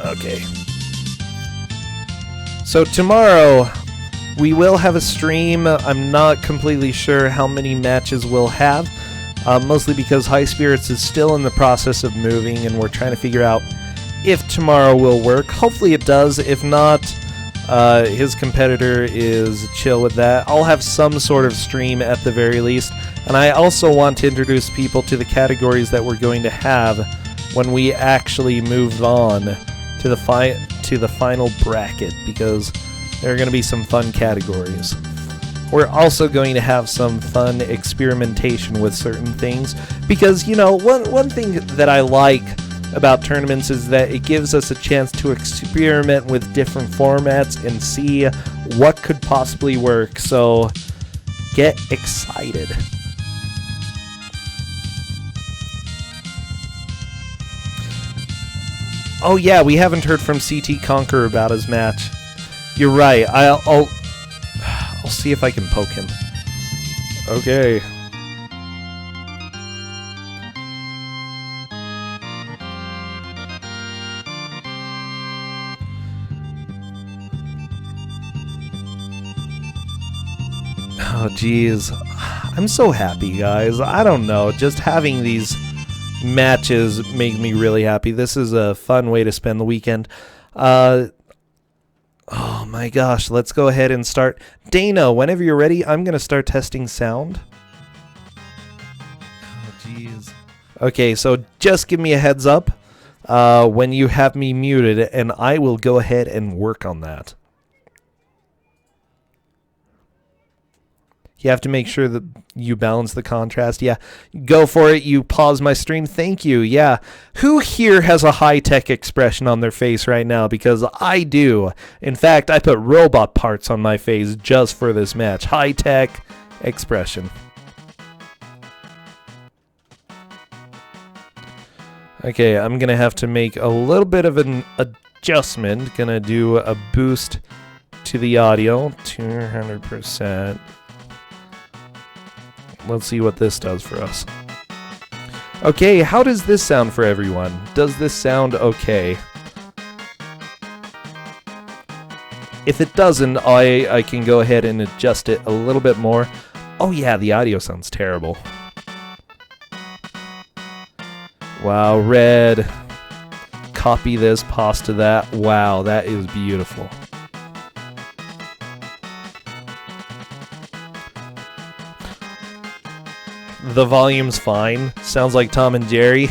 Okay. So tomorrow, we will have a stream. I'm not completely sure how many matches we'll have. Mostly because High Spirits is still in the process of moving, and we're trying to figure out if tomorrow will work. Hopefully it does. If not, his competitor is chill with that. I'll have some sort of stream at the very least. And I also want to introduce people to the categories that we're going to have when we actually move on to the final bracket, because there are going to be some fun categories. We're also going to have some fun experimentation with certain things, because, you know, one thing that I like about tournaments is that it gives us a chance to experiment with different formats and see what could possibly work. So get excited. Oh yeah, we haven't heard from CT Conqueror about his match. You're right. I'll see if I can poke him. Okay. Oh, geez. I'm so happy, guys. I don't know. Just having these matches make me really happy. This is a fun way to spend the weekend. Oh my gosh. Let's go ahead and start. Dana, whenever you're ready, I'm going to start testing sound. Oh, geez. Okay, so just give me a heads up when you have me muted, and I will go ahead and work on that. You have to make sure that you balance the contrast. Yeah, go for it. You pause my stream. Thank you. Yeah. Who here has a high-tech expression on their face right now? Because I do. In fact, I put robot parts on my face just for this match. High-tech expression. Okay, I'm going to have to make a little bit of an adjustment. Going to do a boost to the audio. 200%. Let's see what this does for us. Okay, how does this sound for everyone? Does this sound okay? If it doesn't, I can go ahead and adjust it a little bit more. Oh yeah, the audio sounds terrible. Wow, red. Copy this, pasta that. Wow, that is beautiful. The volume's fine. Sounds like Tom and Jerry.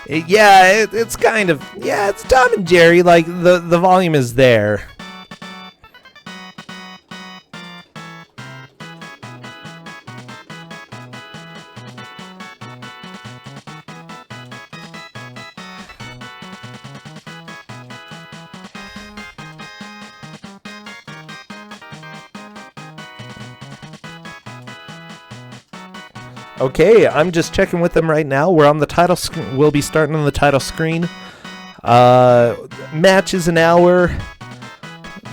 It's kind of... Yeah, it's Tom and Jerry. Like, the volume is there. Okay, I'm just checking with them right now. We're on the title screen. We'll be starting on the title screen. Match is an hour.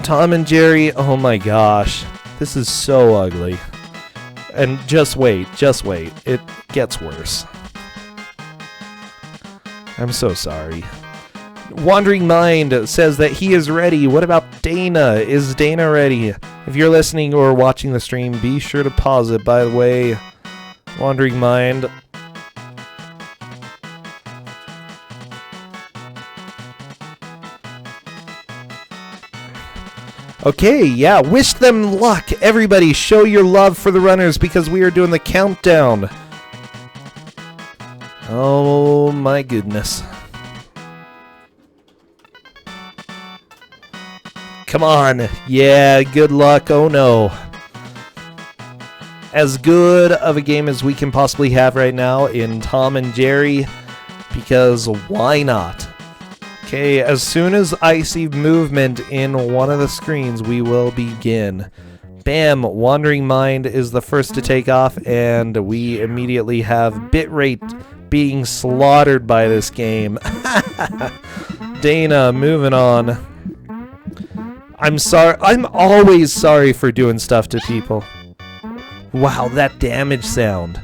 Tom and Jerry. Oh my gosh. This is so ugly. And just wait. It gets worse. I'm so sorry. Wandering Mind says that he is ready. What about Dana? Is Dana ready? If you're listening or watching the stream, be sure to pause it. By the way, Wandering Mind. Okay, yeah, wish them luck. Everybody, show your love for the runners because we are doing the countdown. Oh my goodness. Come on. Yeah, good luck. Oh no. As good of a game as we can possibly have right now in Tom and Jerry, because why not? Okay, as soon as I see movement in one of the screens, we will begin. Bam! Wandering Mind is the first to take off, and we immediately have bitrate being slaughtered by this game. Dana, moving on. I'm sorry. I'm always sorry for doing stuff to people. Wow, that damage sound.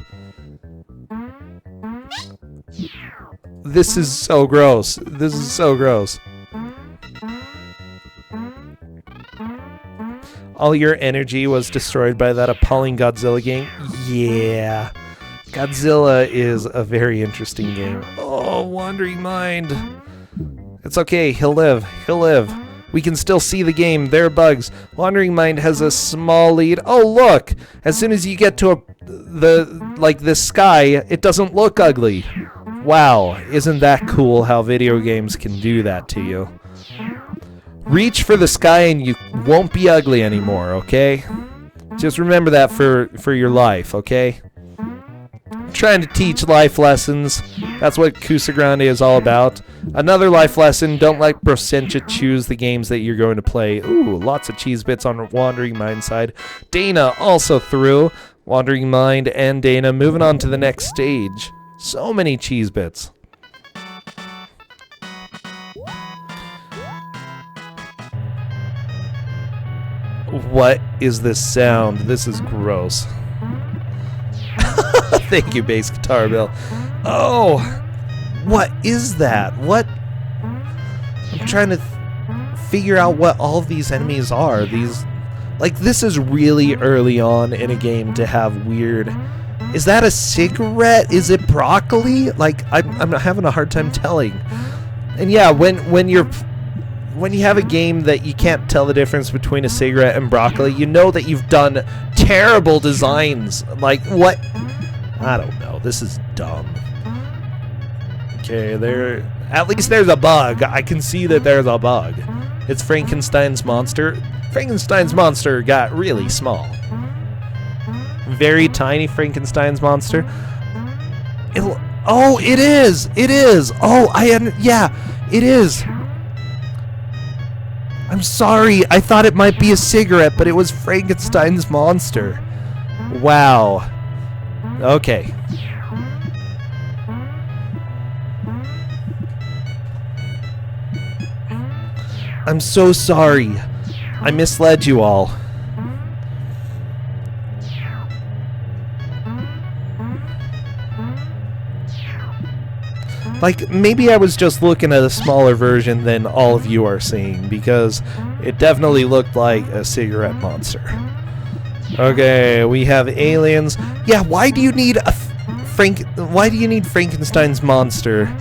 This is so gross. This is so gross. All your energy was destroyed by that appalling Godzilla game? Yeah. Godzilla is a very interesting game. Oh, Wandering Mind. It's okay. He'll live. He'll live. We can still see the game. There are bugs. Wandering Mind has a small lead. Oh, look! As soon as you get to the sky, it doesn't look ugly. Wow. Isn't that cool how video games can do that to you? Reach for the sky and you won't be ugly anymore, okay? Just remember that for your life, okay? I'm trying to teach life lessons. That's what Twosogrande is all about. Another life lesson, don't let Brossentia choose the games that you're going to play. Ooh, lots of cheese bits on Wandering Mind side. Dana also through. Wandering Mind and Dana moving on to the next stage. So many cheese bits. What is this sound? This is gross. Thank you, bass guitar Bill. Oh, what is that? What? I'm trying to figure out what all of these enemies are. These, like, this is really early on in a game to have weird. Is that a cigarette? Is it broccoli? Like, I'm having a hard time telling. And yeah, when you have a game that you can't tell the difference between a cigarette and broccoli, you know that you've done terrible designs. Like, what? I don't know. This is dumb. Okay, at least there's a bug. I can see that there's a bug. It's Frankenstein's monster. Frankenstein's monster got really small. Very tiny Frankenstein's monster. Oh, it is! It is! Oh, yeah, it is! I'm sorry, I thought it might be a cigarette, but it was Frankenstein's monster. Wow. Okay. I'm so sorry. I misled you all. Like, maybe I was just looking at a smaller version than all of you are seeing, because it definitely looked like a cigarette monster. Okay, we have aliens. Yeah, why do you need Frankenstein's monster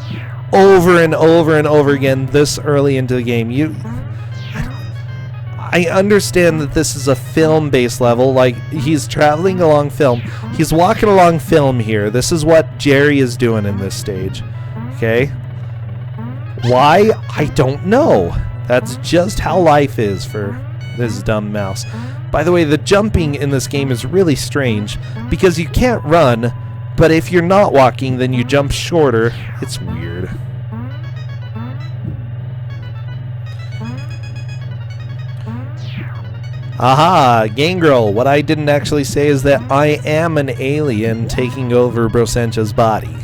over and over and over again this early into the game? I understand that this is a film-based level, like, he's traveling along film. He's walking along film here. This is what Jerry is doing in this stage. Okay? Why? I don't know. That's just how life is for this dumb mouse. By the way, the jumping in this game is really strange, because you can't run, but if you're not walking, then you jump shorter. It's weird. Aha! Gangrel! What I didn't actually say is that I am an alien taking over Brosentia's body.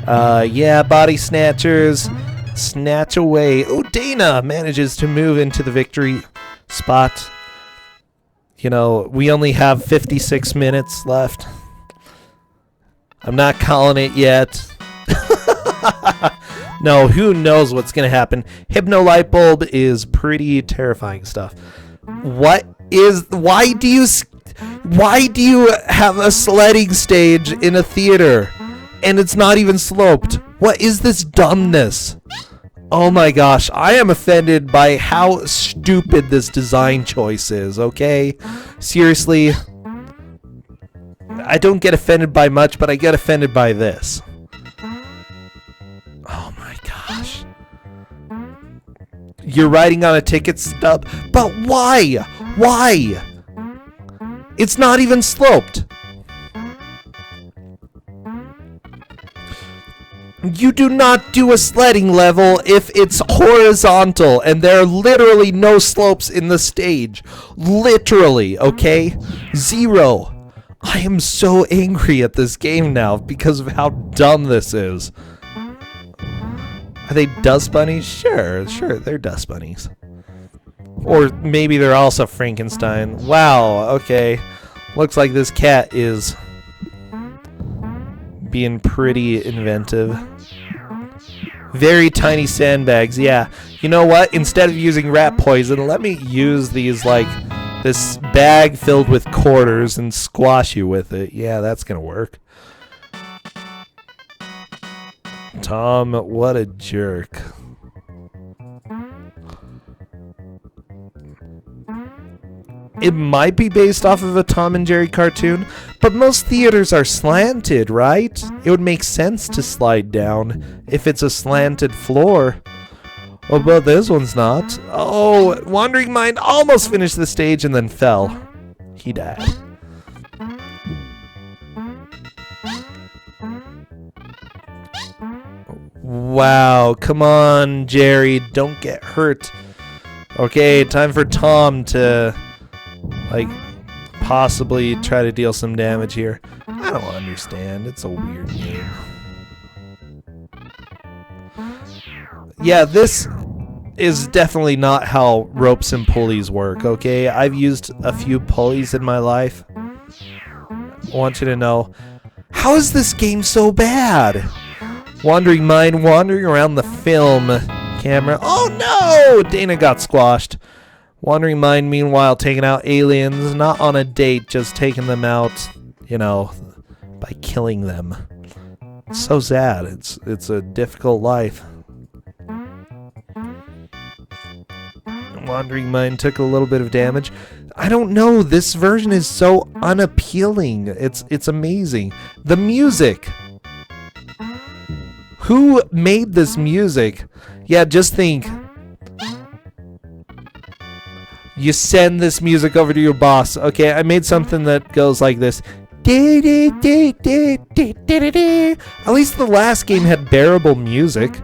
Yeah, body snatchers. Snatch away. Oh, Dana manages to move into the victory spot. You know, we only have 56 minutes left. I'm not calling it yet. No, who knows what's going to happen. Hypno light bulb is pretty terrifying stuff. Why do you have a sledding stage in a theater and it's not even sloped? What is this dumbness? Oh my gosh, I am offended by how stupid this design choice is, okay? Seriously, I don't get offended by much, but I get offended by this. Oh my gosh. You're riding on a ticket stub, but why? Why? It's not even sloped. You do not do a sledding level if it's horizontal and there are literally no slopes in the stage. Literally, okay? Zero. I am so angry at this game now because of how dumb this is. Are they dust bunnies? Sure, they're dust bunnies. Or maybe they're also Frankenstein. Wow, okay. Looks like this cat is being pretty inventive. Very tiny sandbags, yeah. You know what? Instead of using rat poison, let me use these, like, this bag filled with quarters and squash you with it. Yeah, that's gonna work. Tom, what a jerk. It might be based off of a Tom and Jerry cartoon, but most theaters are slanted, right? It would make sense to slide down if it's a slanted floor. Oh, but this one's not. Oh, Wandering Mind almost finished the stage and then fell. He died. Wow, come on, Jerry, don't get hurt. Okay, time for Tom to, like, possibly try to deal some damage here. I don't understand. It's a weird game. Yeah, this is definitely not how ropes and pulleys work, okay? I've used a few pulleys in my life. I want you to know, how is this game so bad? Wandering Mind wandering around the film camera. Oh no! Dana got squashed. Wandering Mind, meanwhile, taking out aliens, not on a date, just taking them out, you know, by killing them. It's so sad. It's a difficult life. Wandering Mind took a little bit of damage. I don't know. This version is so unappealing. It's amazing. The music. Who made this music? Yeah, just think. You send this music over to your boss. Okay, I made something that goes like this. At least the last game had bearable music.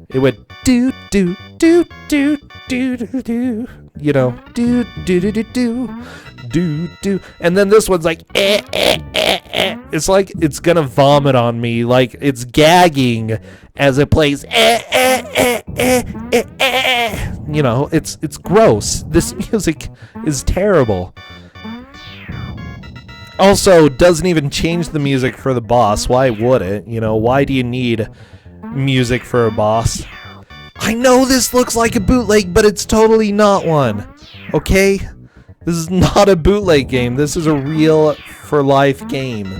It went do do do do do do do. You know, do do do do do do do. And then this one's like It's like it's gonna vomit on me. Like it's gagging as it plays. You know, it's gross. This music is terrible. Also, doesn't even change the music for the boss. Why would it? You know, why do you need music for a boss? I know this looks like a bootleg, but it's totally not one. Okay? This is not a bootleg game. This is a real for life game.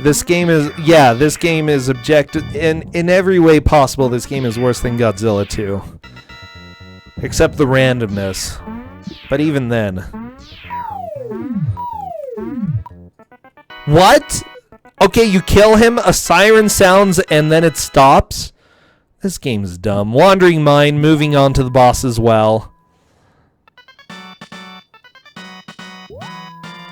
This game is objective in every way possible. This game is worse than Godzilla 2. Except the randomness. But even then. What? Okay, you kill him, a siren sounds, and then it stops? This game's dumb. Wandering Mind, moving on to the boss as well.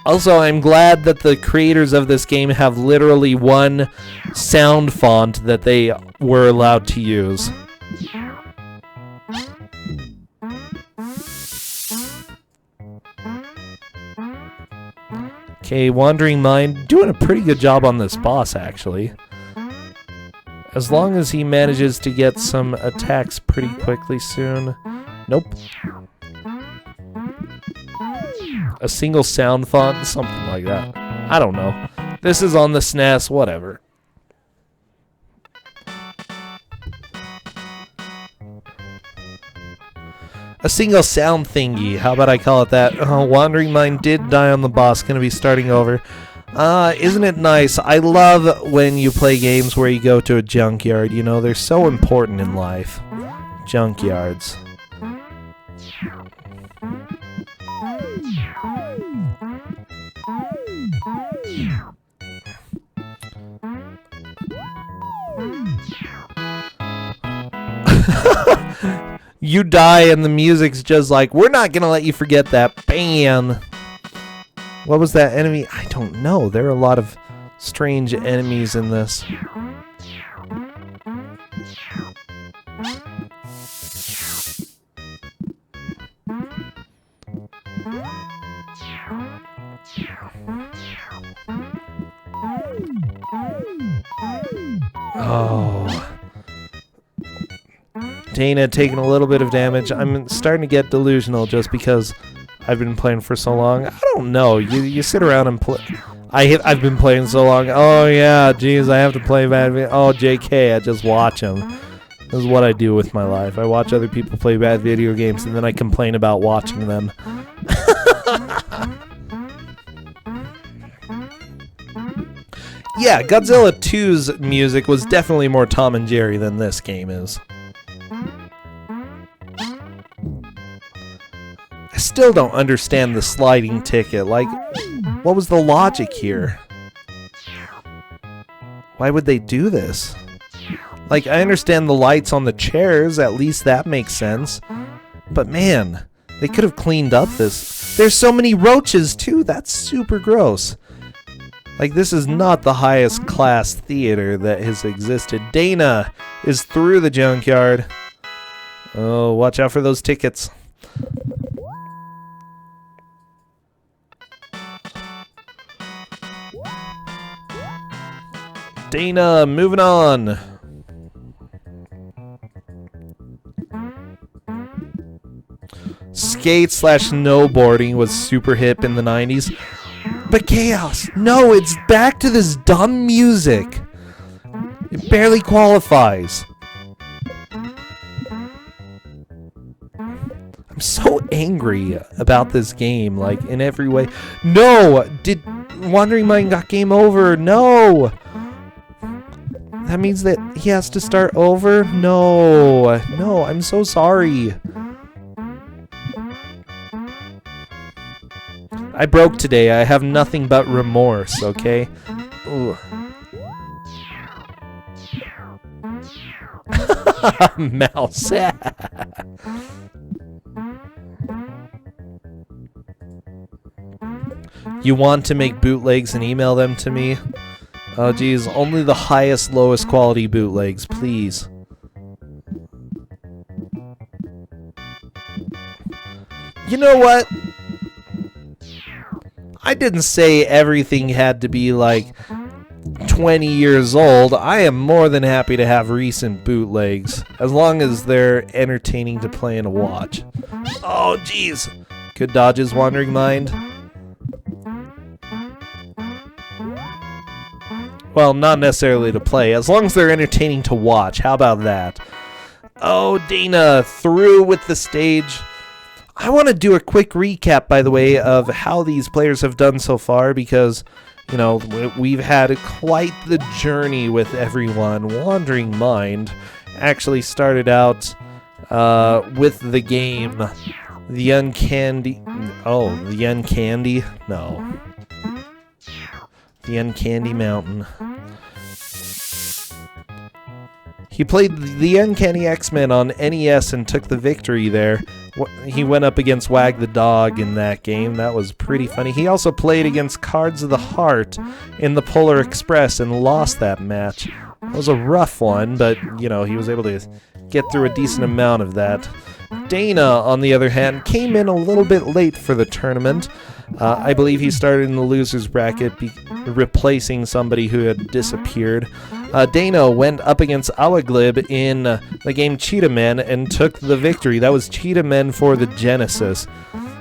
Also, I'm glad that the creators of this game have literally one sound font that they were allowed to use. Okay, Wandering Mind doing a pretty good job on this boss, actually. As long as he manages to get some attacks pretty quickly soon. Nope. A single sound font, something like that. I don't know. This is on the SNES, whatever. A single sound thingy. How about I call it that? Wandering Mind did die on the boss. Gonna be starting over. Isn't it nice? I love when you play games where you go to a junkyard. You know, they're so important in life. Junkyards. You die and the music's just like, we're not gonna let you forget that. Bam! What was that enemy? I don't know. There are a lot of strange enemies in this. Oh. Dana taking a little bit of damage. I'm starting to get delusional just because I've been playing for so long. I don't know. You sit around and play. I've been playing so long. Oh yeah, geez, I have to play bad video. Oh JK, I just watch them. This is what I do with my life. I watch other people play bad video games and then I complain about watching them. Yeah, Godzilla 2's music was definitely more Tom and Jerry than this game is. I still don't understand the sliding ticket. Like, what was the logic here? Why would they do this? Like, I understand the lights on the chairs, at least that makes sense. But man, they could have cleaned up this. There's so many roaches too, that's super gross. Like, this is not the highest class theater that has existed. Dana is through the junkyard. Oh, watch out for those tickets. Dana, moving on. Skate/snowboarding was super hip in the 90s. But Chaos, no, it's back to this dumb music. It barely qualifies. I'm so angry about this game, like, in every way. No! Did Wandering Mind got game over? No! That means that he has to start over? No. No, I'm so sorry. I broke today. I have nothing but remorse, okay? Ooh. Mouse. You want to make bootlegs and email them to me? Oh geez, only the highest, lowest quality bootlegs, please. You know what? I didn't say everything had to be like 20 years old. I am more than happy to have recent bootlegs, as long as they're entertaining to play and watch. Oh geez. Good dodges, Wandering Mind. Well, not necessarily to play, as long as they're entertaining to watch. How about that? Oh, Dana, through with the stage. I want to do a quick recap, by the way, of how these players have done so far, because, you know, we've had quite the journey with everyone. Wandering Mind actually started out with the game The Uncandy... Oh, The Uncandy? No. The Uncandy Mountain. He played the Uncanny X-Men on NES and took the victory there. He went up against Wag the Dog in that game. That was pretty funny. He also played against Cards of the Heart in the Polar Express and lost that match. It was a rough one, but, you know, he was able to get through a decent amount of that. Dana, on the other hand, came in a little bit late for the tournament. I believe he started in the loser's bracket, replacing somebody who had disappeared. Dana went up against Awaglib in the game Cheetah Men and took the victory. That was Cheetah Men for the Genesis.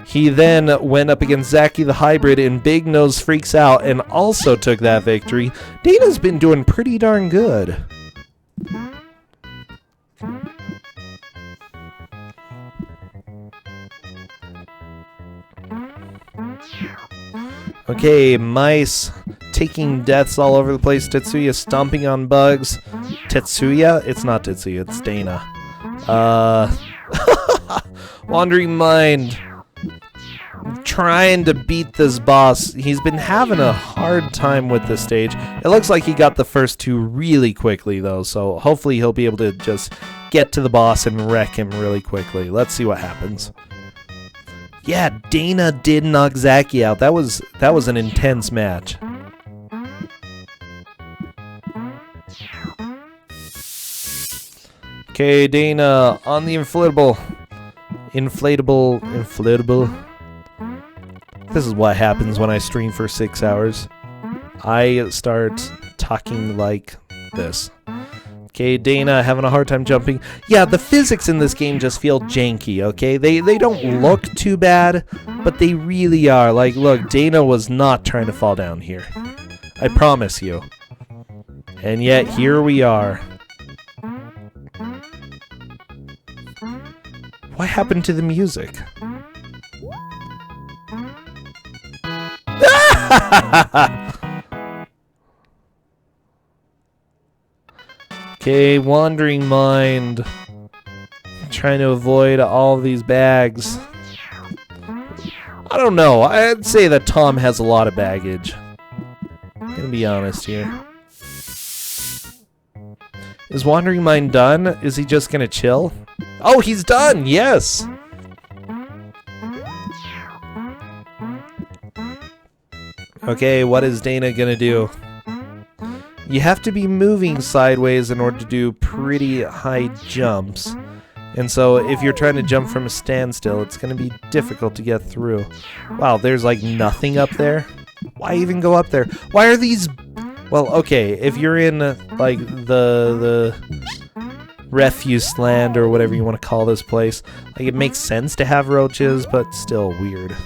He then went up against Zaki the Hybrid in Big Nose Freaks Out and also took that victory. Dana's been doing pretty darn good. Okay, Mice taking deaths all over the place. Tetsuya stomping on bugs. Tetsuya? It's not Tetsuya, it's Dana. Wandering Mind trying to beat this boss. He's been having a hard time with this stage. It looks like he got the first two really quickly though, so hopefully he'll be able to just get to the boss and wreck him really quickly. Let's see what happens. Yeah, Dana did knock Zaki out. That was an intense match. Okay, Dana on the inflatable. This is what happens when I stream for 6 hours. I start talking like this. Okay, Dana having a hard time jumping. Yeah, the physics in this game just feel janky, okay? They don't look too bad, But they really are. Like, look, Dana was not trying to fall down here. I promise you. And yet, here we are. What happened to the music? Okay, Wandering Mind. Trying to avoid all these bags. I don't know. I'd say that Tom has a lot of baggage. I'm gonna be honest here. Is Wandering Mind done? Is he just gonna chill? Oh, he's done! Yes! Okay, what is Dana gonna do? You have to be moving sideways in order to do pretty high jumps. And so if you're trying to jump from a standstill, it's going to be difficult to get through. Wow, there's like nothing up there. Why even go up there? Why are these... Well, okay, if you're in like the refuse land or whatever you want to call this place, like it makes sense to have roaches, but still weird.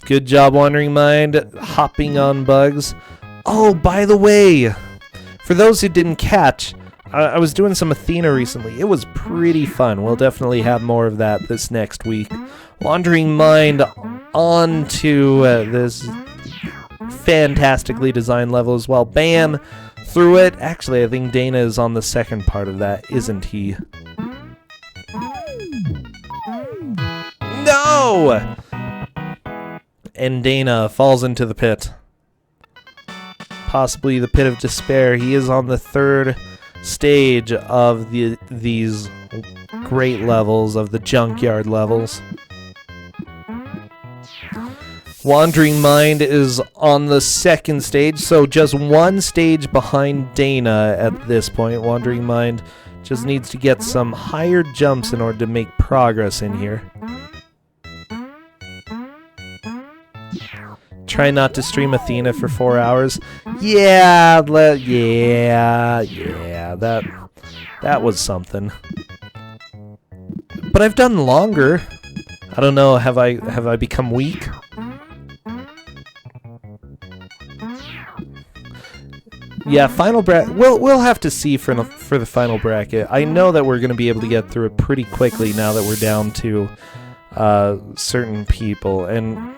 Good job, Wandering Mind, hopping on bugs. Oh, by the way, for those who didn't catch, I was doing some Athena recently. It was pretty fun. We'll definitely have more of that this next week. Wandering Mind onto this fantastically designed level as well. Bam! Through it. Actually, I think Dana is on the second part of that, isn't he? No! And Dana falls into the pit. Possibly the pit of despair. He is on the third stage of these great levels, of the junkyard levels. Wandering Mind is on the second stage, so just one stage behind Dana at this point. Wandering Mind just needs to get some higher jumps in order to make progress in here. Try not to stream Athena for 4 hours. Yeah, that was something. But I've done longer. I don't know. Have I become weak? Yeah, final bracket. We'll have to see for the final bracket. I know that we're going to be able to get through it pretty quickly now that we're down to certain people and.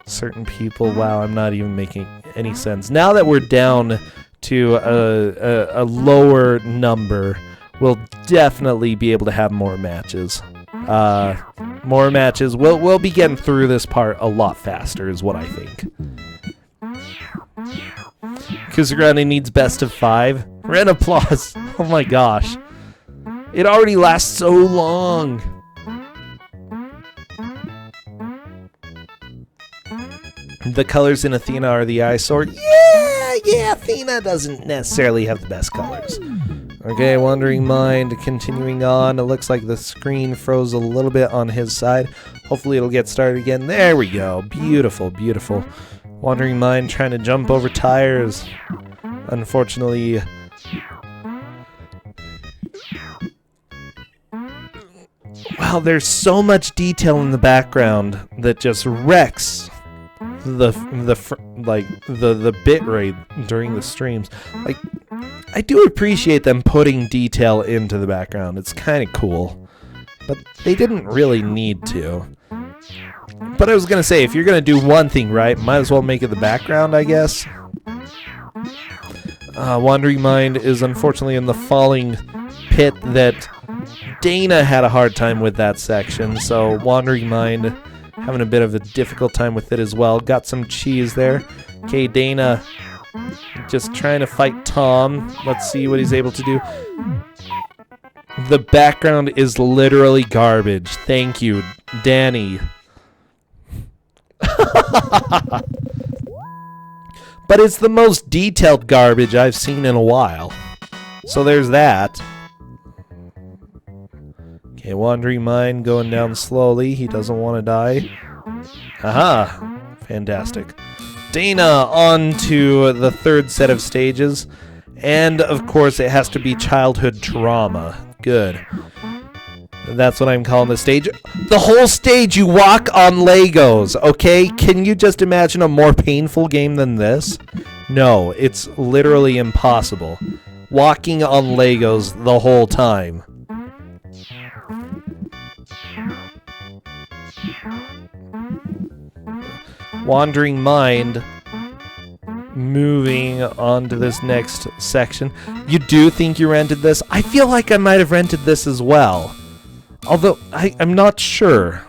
Certain people, wow, I'm not even making any sense. Now that we're down to a lower number, we'll definitely be able to have more matches. More matches. We'll be getting through this part a lot faster is what I think. Twosogrande needs best of 5. Round of applause. Oh my gosh. It already lasts so long. The colors in Athena are the eyesore. Yeah, Athena doesn't necessarily have the best colors. Okay, Wandering Mind, continuing on. It looks like the screen froze a little bit on his side. Hopefully it'll get started again. There we go. Beautiful, beautiful. Wandering Mind trying to jump over tires. Unfortunately... Wow, there's so much detail in the background that just wrecks the bit rate during the streams. Like, I do appreciate them putting detail into the background. It's kind of cool, but they didn't really need to. But I was gonna say, if you're gonna do one thing right, might as well make it the background, I guess. Wandering Mind is unfortunately in the falling pit that Dana had a hard time with that section, so Wandering Mind having a bit of a difficult time with it as well. Got some cheese there. Okay, Dana just trying to fight Tom. Let's see what he's able to do. The background is literally garbage. Thank you, Danny. But it's the most detailed garbage I've seen in a while. So there's that. Okay, Wandering Mind going down slowly. He doesn't want to die. Aha! Fantastic. Dana on to the third set of stages. And, of course, it has to be childhood trauma. Good. That's what I'm calling the stage. The whole stage, you walk on Legos, okay? Can you just imagine a more painful game than this? No, it's literally impossible. Walking on Legos the whole time. Wandering Mind, moving on to this next section. You do think you rented this? I feel like I might have rented this as well. Although, I'm not sure.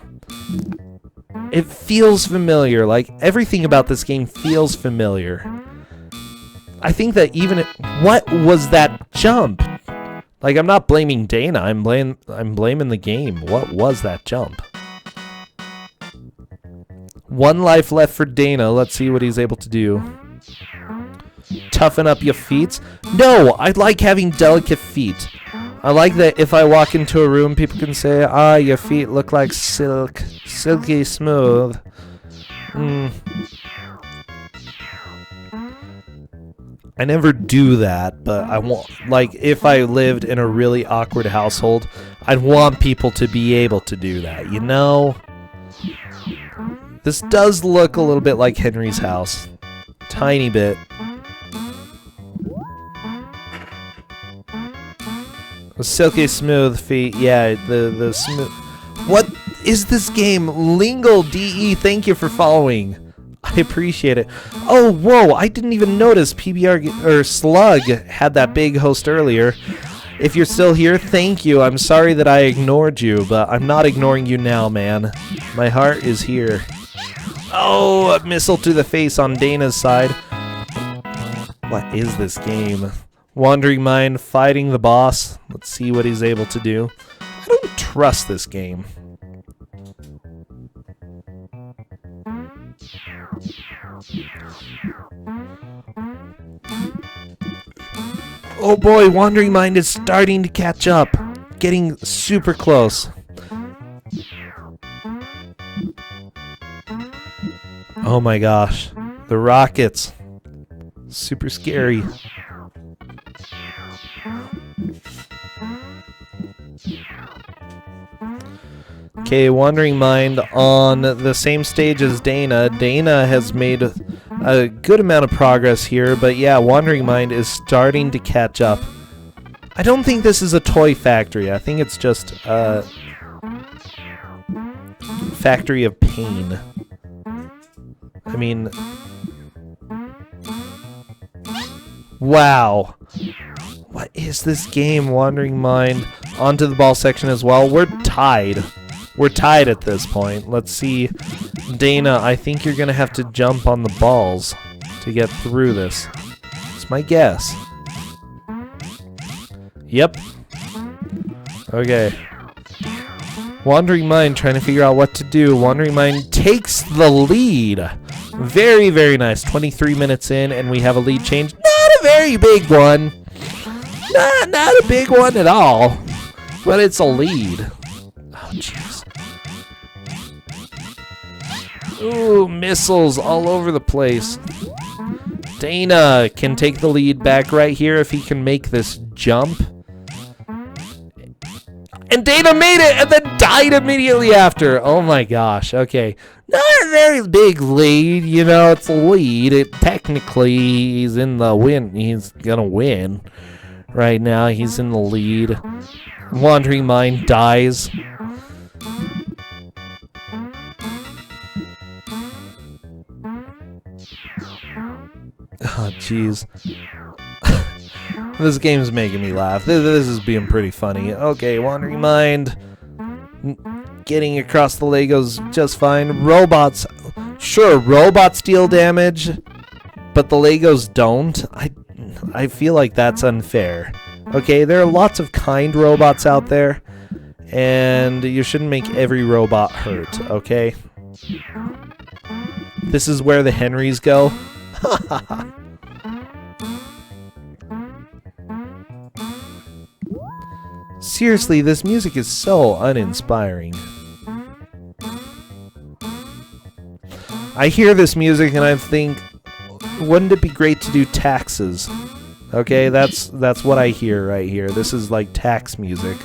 It feels familiar. Like, everything about this game feels familiar. I think that even... What was that jump? Like, I'm not blaming Dana. I'm blaming the game. What was that jump? 1 life left for Dana. Let's see what he's able to do. Toughen up your feet. No, I like having delicate feet. I like that if I walk into a room, people can say, ah, your feet look like silk. Silky smooth. I never do that, but I want, like, if I lived in a really awkward household, I'd want people to be able to do that, you know? This does look a little bit like Henry's house. Tiny bit. Silky smooth feet. Yeah, the smooth. What is this game? Lingle DE, thank you for following. I appreciate it. Oh, whoa, I didn't even notice PBR or Slug had that big host earlier. If you're still here, thank you. I'm sorry that I ignored you, but I'm not ignoring you now, man. My heart is here. Oh, a missile to the face on Dana's side. What is this game? Wandering Mind fighting the boss. Let's see what he's able to do. I don't trust this game. Oh boy, Wandering Mind is starting to catch up. Getting super close. Oh my gosh. The rockets. Super scary. Okay, Wandering Mind on the same stage as Dana. Dana has made a good amount of progress here, but yeah, Wandering Mind is starting to catch up. I don't think this is a toy factory. I think it's just a factory of pain. I mean... Wow. What is this game, Wandering Mind? Onto the ball section as well. We're tied. We're tied at this point. Let's see. Dana, I think you're going to have to jump on the balls to get through this. It's my guess. Yep. Okay. Wandering Mind trying to figure out what to do. Wandering Mind takes the lead. Very, very nice. 23 minutes in, and we have a lead change. Not a very big one. Not a big one at all. But it's a lead. Oh, jeez. Ooh, missiles all over the place. Dana can take the lead back right here if he can make this jump. And Dana made it and then died immediately after. Oh my gosh. Okay. Not a very big lead, you know, it's a lead. Technically, he's in the win. He's gonna win. Right now, he's in the lead. Wandering Mind dies. Oh, jeez. This game's making me laugh. This is being pretty funny. Okay, Wandering Mind. Getting across the Legos just fine. Robots. Sure, robots deal damage, but the Legos don't. I feel like that's unfair. Okay, there are lots of kind robots out there, and you shouldn't make every robot hurt, okay? This is where the Henrys go. Seriously, this music is so uninspiring. I hear this music and I think, wouldn't it be great to do taxes? Okay, that's what I hear right here. This is like tax music.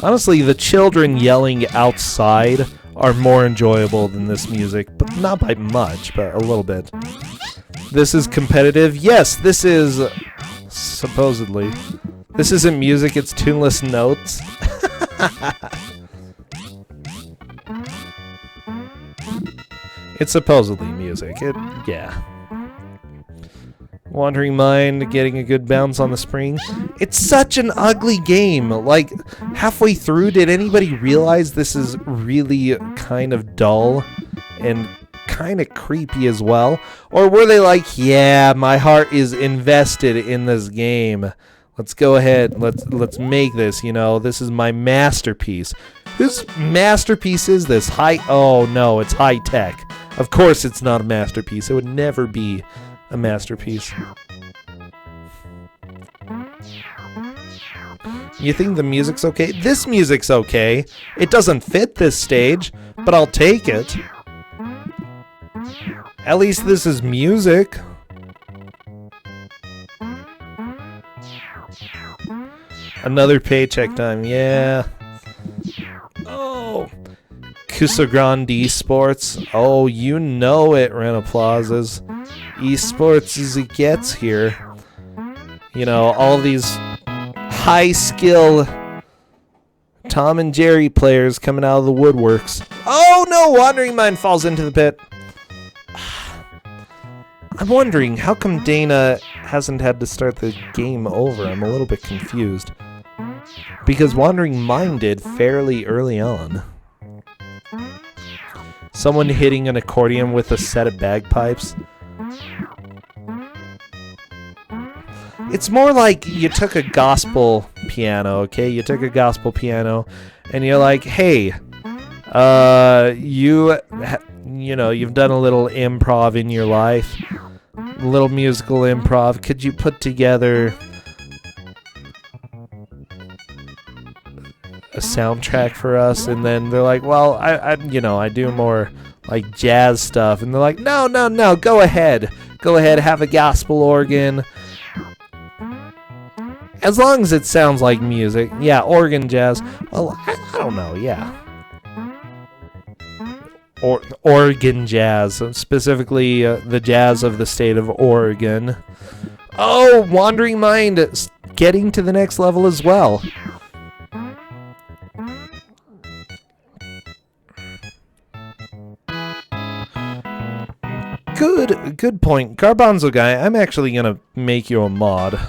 Honestly, the children yelling outside are more enjoyable than this music, but not by much, but a little bit. This is competitive. Yes, this is supposedly. This isn't music, it's tuneless notes. It's supposedly music. Yeah. Wandering Mind getting a good bounce on the spring. It's such an ugly game. Like, halfway through, did anybody realize this is really kind of dull and kind of creepy as well? Or were they like, yeah, my heart is invested in this game. Let's go ahead. Let's make this, you know. This is my masterpiece. Whose masterpiece is this? Oh, no, it's high tech. Of course it's not a masterpiece. It would never be a masterpiece. You think the music's okay? This music's okay. It doesn't fit this stage, but I'll take it. At least this is music. Another paycheck time, yeah. Oh. Twosogrande esports. Oh, you know it, Renoplazas. Esports as it gets here. You know, all these high skill Tom and Jerry players coming out of the woodworks. Oh no, Wandering Mind falls into the pit. I'm wondering, how come Dana hasn't had to start the game over? I'm a little bit confused. Because Wandering Mind did fairly early on. Someone hitting an accordion with a set of bagpipes. It's more like you took a gospel piano, okay? You took a gospel piano, and you're like, hey, you know, you've done a little improv in your life, a little musical improv. Could you put together a soundtrack for us? And then they're like, well, I do more like jazz stuff. And they're like, no, go ahead, have a gospel organ. As long as it sounds like music. Yeah, organ jazz. Well, I don't know, yeah. Oregon jazz, specifically the jazz of the state of Oregon. Oh, Wandering Mind getting to the next level as well. Good point. Garbanzo guy, I'm actually gonna make you a mod.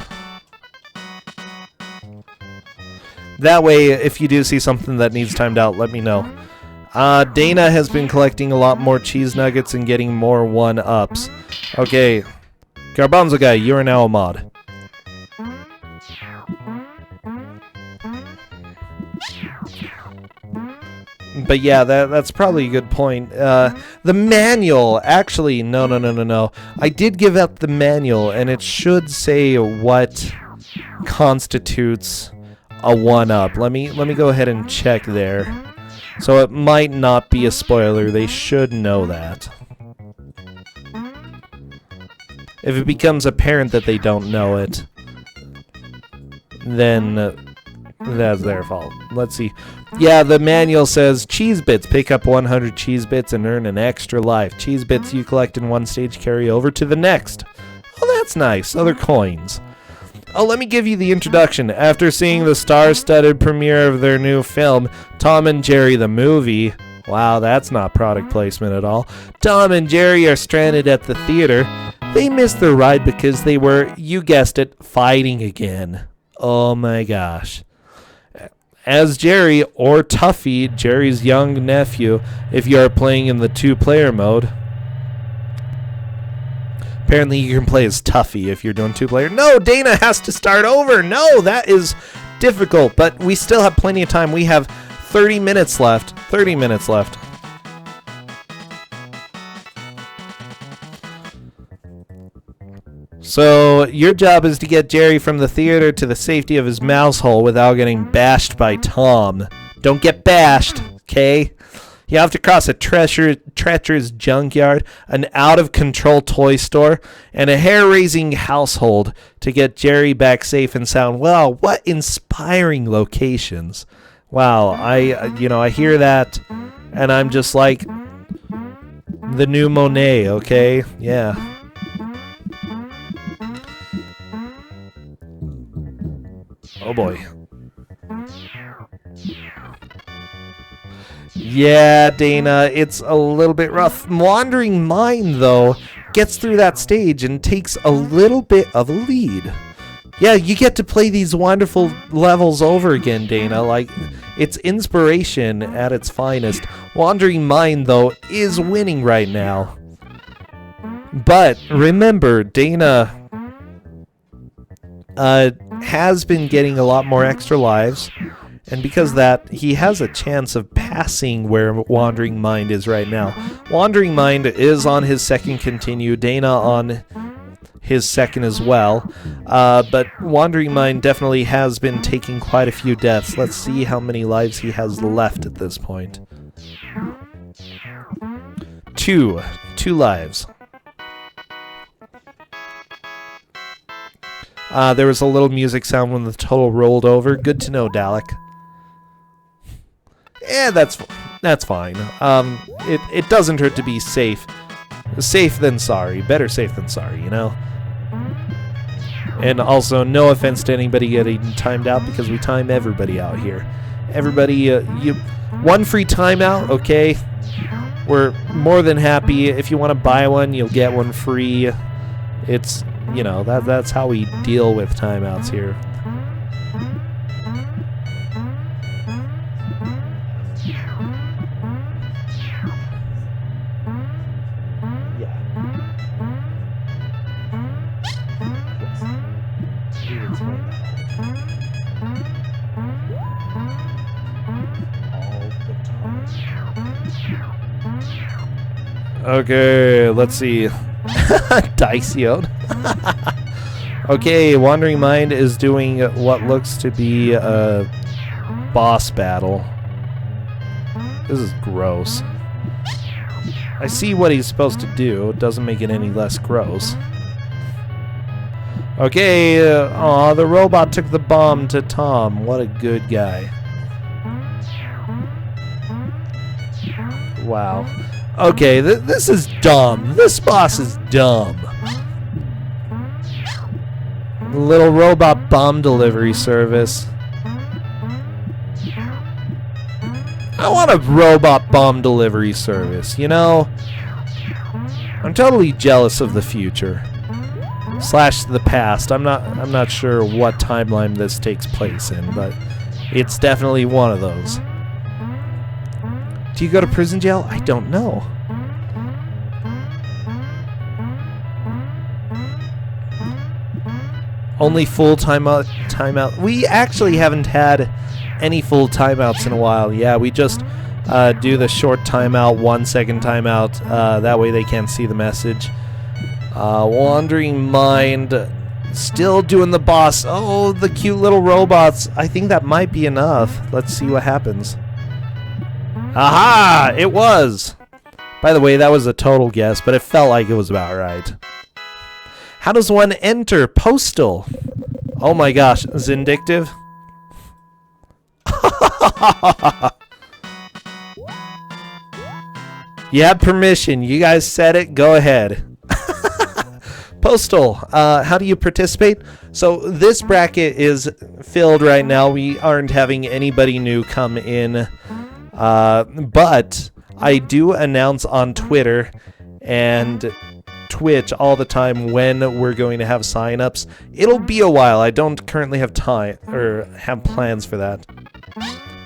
That way, if you do see something that needs timed out, let me know. Dana has been collecting a lot more cheese nuggets and getting more 1-ups. Okay, Garbanzo guy, you are now a mod. But yeah, that's probably a good point. The manual, actually, no. I did give out the manual, and it should say what constitutes a 1-up. Let me go ahead and check there. So it might not be a spoiler. They should know that. If it becomes apparent that they don't know it, then that's their fault. Let's see. Yeah, the manual says cheese bits. Pick up 100 cheese bits and earn an extra life. Cheese bits you collect in one stage carry over to the next. Oh, that's nice. Other coins. Oh, let me give you the introduction. After seeing the star-studded premiere of their new film, Tom and Jerry the Movie. Wow, that's not product placement at all. Tom and Jerry are stranded at the theater. They missed their ride because they were, you guessed it, fighting again. Oh my gosh. As Jerry, or Tuffy, Jerry's young nephew, if you are playing in the 2-player mode. Apparently you can play as Tuffy if you're doing 2-player. No, Dana has to start over. No, that is difficult, but we still have plenty of time. We have 30 minutes left. 30 minutes left. So your job is to get Jerry from the theater to the safety of his mouse hole without getting bashed by Tom. Don't get bashed, okay? You have to cross a treacherous junkyard, an out-of-control toy store, and a hair-raising household to get Jerry back safe and sound. Wow, what inspiring locations. Wow, I hear that, and I'm just like, the new Monet, okay? Yeah. Oh boy. Yeah, Dana, it's a little bit rough. Wandering Mind, though, gets through that stage and takes a little bit of a lead. Yeah, you get to play these wonderful levels over again, Dana. Like, it's inspiration at its finest. Wandering Mind, though, is winning right now. But remember, Dana has been getting a lot more extra lives. And because of that, he has a chance of passing where Wandering Mind is right now. Wandering Mind is on his second continue, Dana on his second as well. But Wandering Mind definitely has been taking quite a few deaths. Let's see how many lives he has left at this point. Two lives. There was a little music sound when the total rolled over. Good to know, Dalek. Yeah, that's fine. It doesn't hurt to be safe. Safe than sorry. Better safe than sorry, you know? And also, no offense to anybody getting timed out, because we time everybody out here. Everybody, one free timeout, okay? We're more than happy. If you want to buy one, you'll get one free. It's, you know, that's how we deal with timeouts here. Okay, let's see. Dicey-oed. Okay, Wandering Mind is doing what looks to be a boss battle. This is gross. I see what he's supposed to do. It doesn't make it any less gross. Okay, the robot took the bomb to Tom. What a good guy. Wow. Okay, this is dumb. This boss is dumb. Little robot bomb delivery service. I want a robot bomb delivery service, you know? I'm totally jealous of the future. Slash the past. I'm not sure what timeline this takes place in, but it's definitely one of those. Do you go to prison jail? I don't know. Only full timeout. We actually haven't had any full timeouts in a while. Yeah, we just do the short timeout, 1 second timeout. That way they can't see the message. Wandering Mind still doing the boss. Oh, the cute little robots. I think that might be enough. Let's see what happens. Aha! It was! By the way, that was a total guess, but it felt like it was about right. How does one enter Postal? Oh my gosh, Zindictive? You have permission. You guys said it. Go ahead. Postal, how do you participate? So this bracket is filled right now. We aren't having anybody new come in. But I do announce on Twitter and Twitch all the time when we're going to have signups. It'll be a while. I don't currently have time or have plans for that.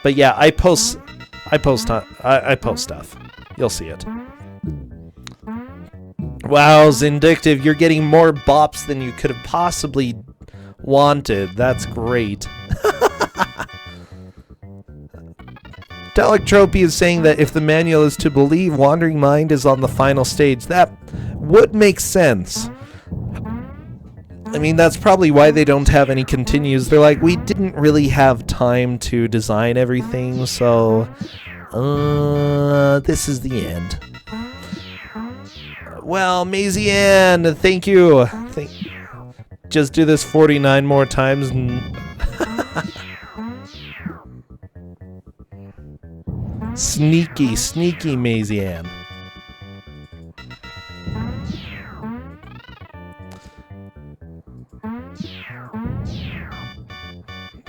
But yeah, I post stuff. You'll see it. Wow, Zindictive, you're getting more bops than you could have possibly wanted. That's great. Telectropy is saying that if the manual is to believe, Wandering Mind is on the final stage. That would make sense. I mean, that's probably why they don't have any continues. They're like, we didn't really have time to design everything, so this is the end. Well, Maisie Ann, thank you. Just do this 49 more times. Sneaky Maisie Ann.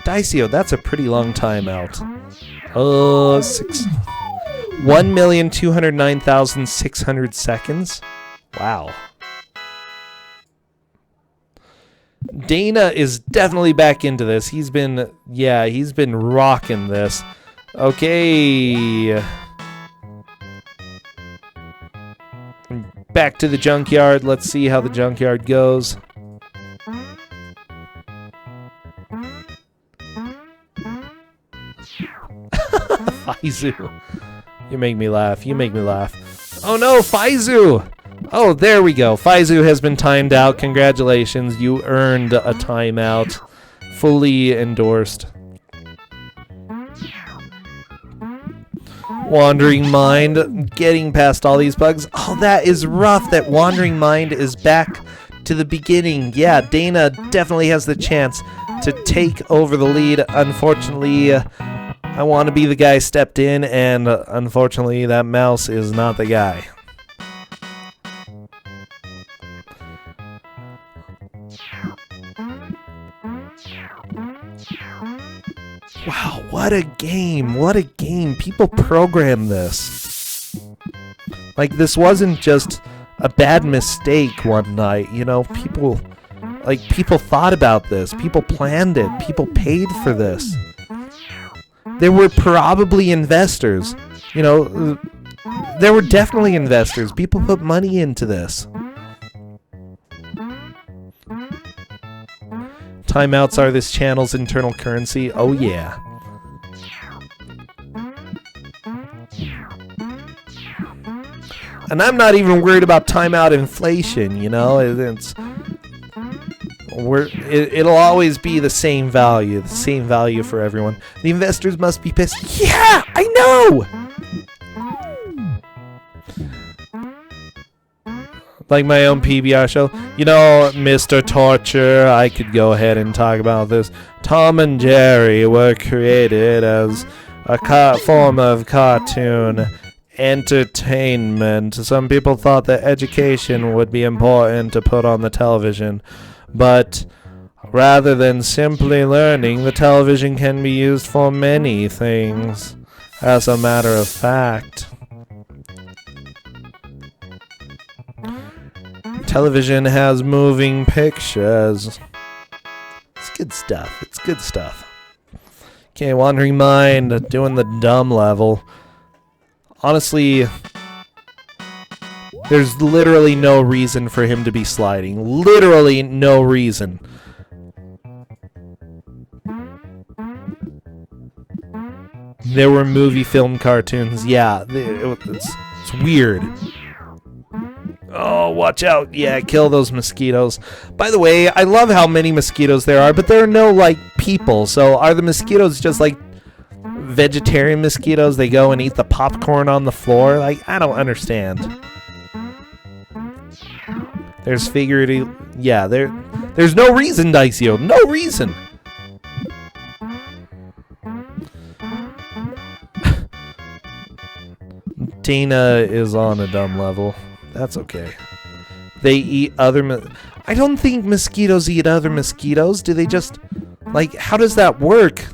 Dicio, that's a pretty long time out. 1,209,600 seconds. Wow. Dana is definitely back into this. He's been rocking this. Okay. Back to the junkyard. Let's see how the junkyard goes. Faizu. You make me laugh. Oh no, Faizu! Oh, there we go. Faizu has been timed out. Congratulations. You earned a timeout. Fully endorsed. Wandering Mind, getting past all these bugs. Oh, that is rough that Wandering Mind is back to the beginning. Yeah, Dana definitely has the chance to take over the lead. Unfortunately, I want to be the guy stepped in, and unfortunately, that mouse is not the guy. Wow, what a game. What a game. People programmed this. Like, this wasn't just a bad mistake one night. You know, people thought about this. People planned it. People paid for this. There were probably investors. You know, there were definitely investors. People put money into this. Timeouts are this channel's internal currency. Oh, yeah. And I'm not even worried about timeout inflation, you know? It'll always be the same value for everyone. The investors must be pissed. Yeah, I know! Like my own PBR show. You know, Mr. Torture, I could go ahead and talk about this. Tom and Jerry were created as a form of cartoon entertainment. Some people thought that education would be important to put on the television. But rather than simply learning, the television can be used for many things. As a matter of fact. Television has moving pictures. It's good stuff. It's good stuff. Okay, Wandering Mind doing the dumb level. Honestly, there's literally no reason for him to be sliding. Literally no reason. There were movie film cartoons. Yeah, it's weird. Oh, watch out. Yeah, kill those mosquitoes. By the way, I love how many mosquitoes there are, but there are no, like, people. So are the mosquitoes just, like, vegetarian mosquitoes? They go and eat the popcorn on the floor? Like, I don't understand. There's figurative... Yeah, there's no reason, Dicio. No reason. Dana is on a dumb level. That's okay. They eat other... I don't think mosquitoes eat other mosquitoes. Do they just... Like, how does that work?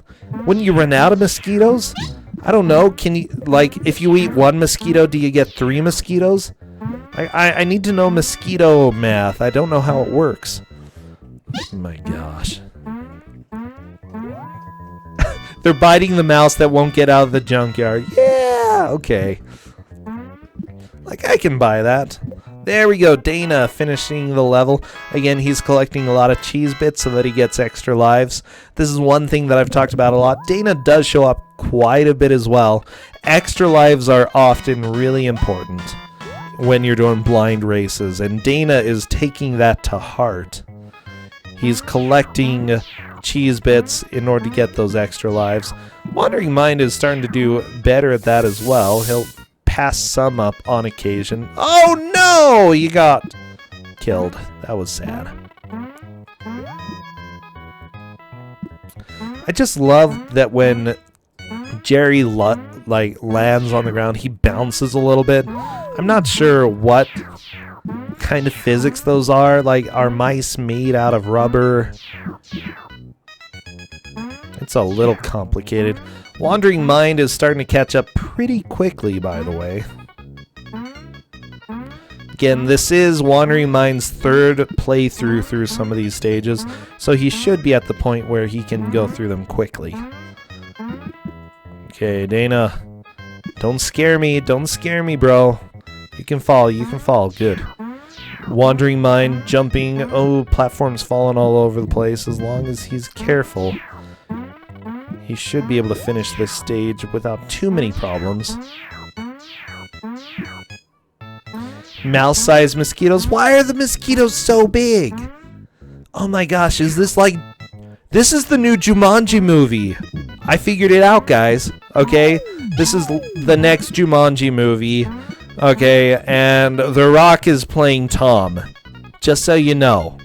Wouldn't you run out of mosquitoes? I don't know. Can you... Like, if you eat one mosquito, do you get 3 mosquitoes? I need to know mosquito math. I don't know how it works. Oh my gosh. They're biting the mouse that won't get out of the junkyard. Yeah, okay. Like, I can buy that. There we go, Dana finishing the level. Again, he's collecting a lot of cheese bits so that he gets extra lives. This is one thing that I've talked about a lot. Dana does show up quite a bit as well. Extra lives are often really important when you're doing blind races, and Dana is taking that to heart. He's collecting cheese bits in order to get those extra lives. Wandering Mind is starting to do better at that as well. He'll pass some up on occasion. Oh no! You got killed. That was sad. I just love that when Jerry lands on the ground, he bounces a little bit. I'm not sure what kind of physics those are. Like, are mice made out of rubber? It's a little complicated. Wandering Mind is starting to catch up pretty quickly, by the way. Again, this is Wandering Mind's third playthrough through some of these stages, so he should be at the point where he can go through them quickly. Okay, Dana. Don't scare me. Don't scare me, bro. You can fall. You can fall. Good. Wandering Mind jumping. Oh, platforms falling all over the place. As long as he's careful, he should be able to finish this stage without too many problems. Mouse-sized mosquitoes. Why are the mosquitoes so big? Oh my gosh, is this like... This is the new Jumanji movie. I figured it out, guys. Okay? This is the next Jumanji movie. Okay, and The Rock is playing Tom. Just so you know.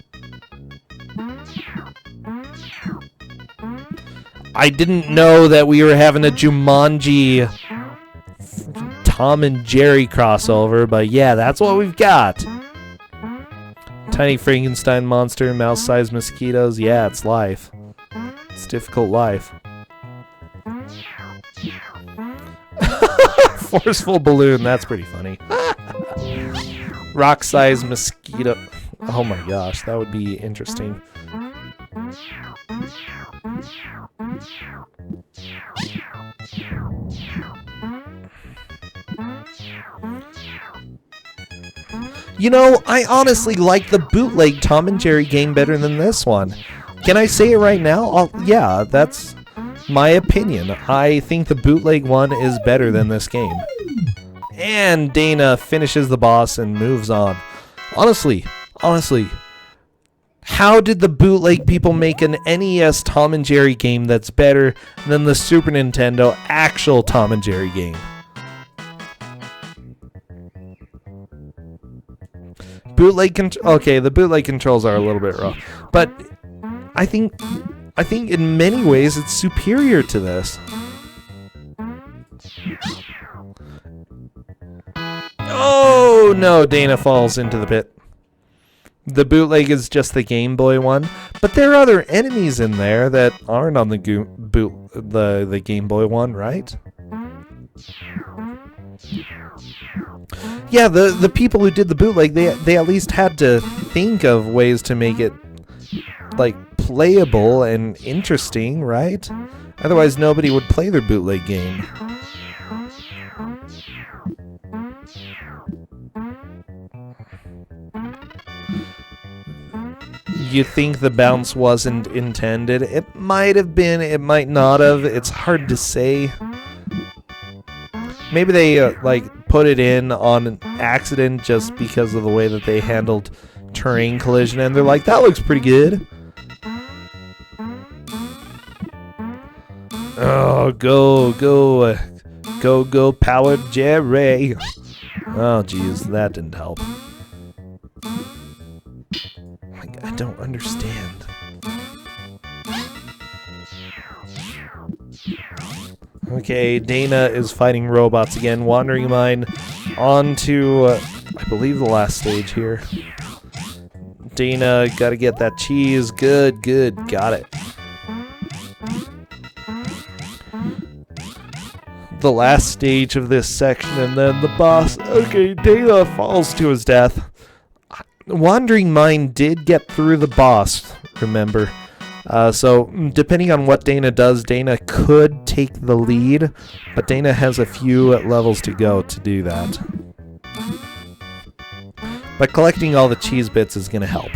I didn't know that we were having a Jumanji Tom and Jerry crossover, but yeah, that's what we've got. Tiny Frankenstein monster, mouse-sized mosquitoes. Yeah, it's life. It's difficult life. Forceful balloon, that's pretty funny. Rock-sized mosquito. Oh my gosh, that would be interesting. You know, I honestly like the bootleg Tom and Jerry game better than this one. Can I say it right now? Yeah, that's my opinion. I think the bootleg one is better than this game. And Dana finishes the boss and moves on. Honestly, how did the bootleg people make an NES Tom and Jerry game that's better than the Super Nintendo actual Tom and Jerry game? Okay, the bootleg controls are a little bit rough, but I think in many ways it's superior to this. Oh no, Dana falls into the pit. The bootleg is just the Game Boy one, but there are other enemies in there that aren't on the Game Boy one, right? Yeah, the people who did the bootleg, they at least had to think of ways to make it like playable and interesting, right? Otherwise nobody would play their bootleg game. You think the bounce wasn't intended? It might have been, it might not have. It's hard to say. Maybe they put it in on an accident just because of the way that they handled terrain collision, and they're like, that looks pretty good. Oh, go, powered Jerry. Oh, jeez, that didn't help. I don't understand. Okay, Dana is fighting robots again. Wandering Mind on to, I believe, the last stage here. Dana, gotta get that cheese. Good, got it. The last stage of this section, and then the boss. Okay, Dana falls to his death. Wandering Mind did get through the boss, remember. So, depending on what Dana does, Dana could take the lead, but Dana has a few levels to go to do that. But collecting all the cheese bits is going to help.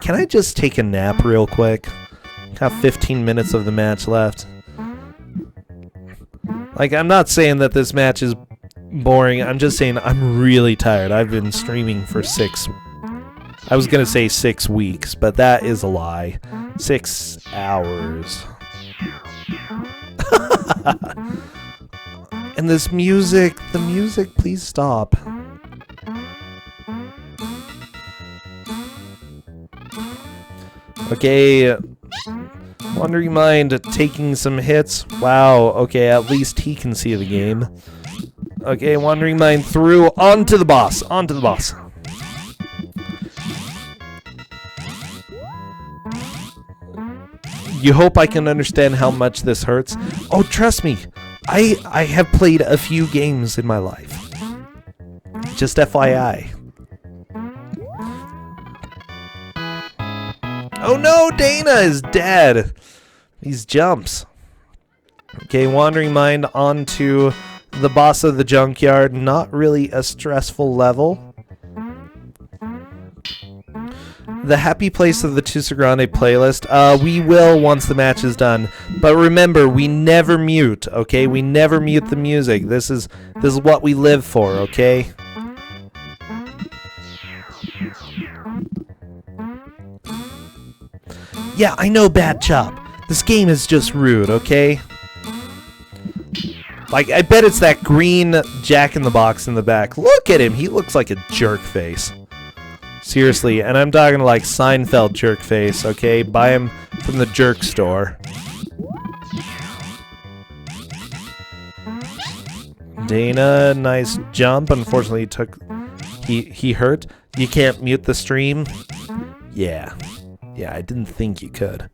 Can I just take a nap real quick? Got 15 minutes of the match left. I'm not saying that this match is boring. I'm just saying I'm really tired. I've been streaming for 6 I was gonna say 6 weeks, but that is a lie. 6 hours. And this music, the music, please stop. Okay, Wandering Mind taking some hits. Wow, okay, at least he can see the game. Okay, Wandering Mind through, onto the boss, onto the boss. You hope I can understand how much this hurts. Oh, trust me, I have played a few games in my life. Just FYI. Oh no, Dana is dead. These jumps. Okay, Wandering Mind onto the boss of the junkyard. Not really a stressful level. The happy place of the Twosogrande playlist. We will once the match is done. But remember, we never mute, okay? We never mute the music. This is what we live for, okay? Yeah, I know, Bad Chop. This game is just rude, okay? Like, I bet it's that green Jack-in-the-Box in the back. Look at him. He looks like a jerk face. Seriously, and I'm talking like Seinfeld jerk face, okay? Buy him from the jerk store. Dana, nice jump. Unfortunately, he hurt. You can't mute the stream? Yeah. Yeah, I didn't think you could.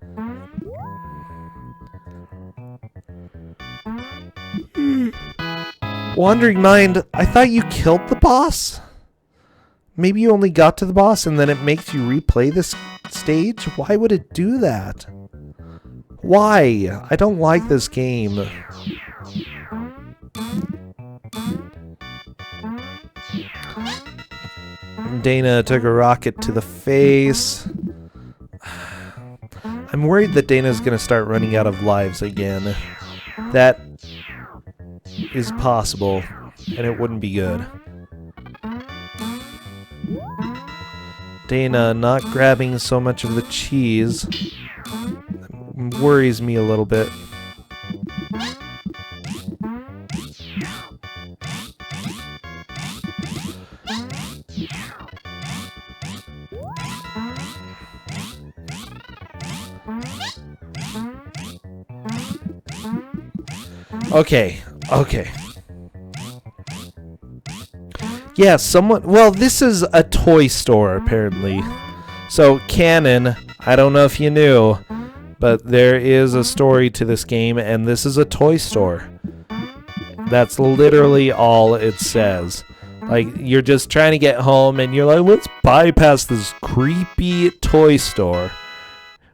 Wandering Mind, I thought you killed the boss? Maybe you only got to the boss and then it makes you replay this stage? Why would it do that? Why? I don't like this game. Dana took a rocket to the face. I'm worried that Dana's going to start running out of lives again. That is possible, and it wouldn't be good. Dana not grabbing so much of the cheese worries me a little bit. Okay. Yeah, well, this is a toy store, apparently. So, canon, I don't know if you knew, but there is a story to this game, and this is a toy store. That's literally all it says. Like, you're just trying to get home, and you're like, let's bypass this creepy toy store.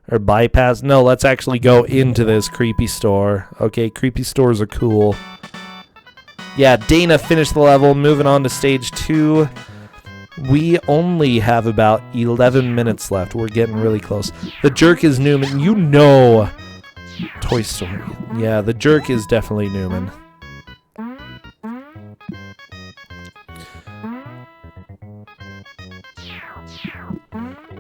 Or bypass? No, let's actually go into this creepy store. Okay, creepy stores are cool. Yeah, Dana finished the level, moving on to stage 2. We only have about 11 minutes left. We're getting really close. The jerk is Newman. You know Toy Story. Yeah, the jerk is definitely Newman.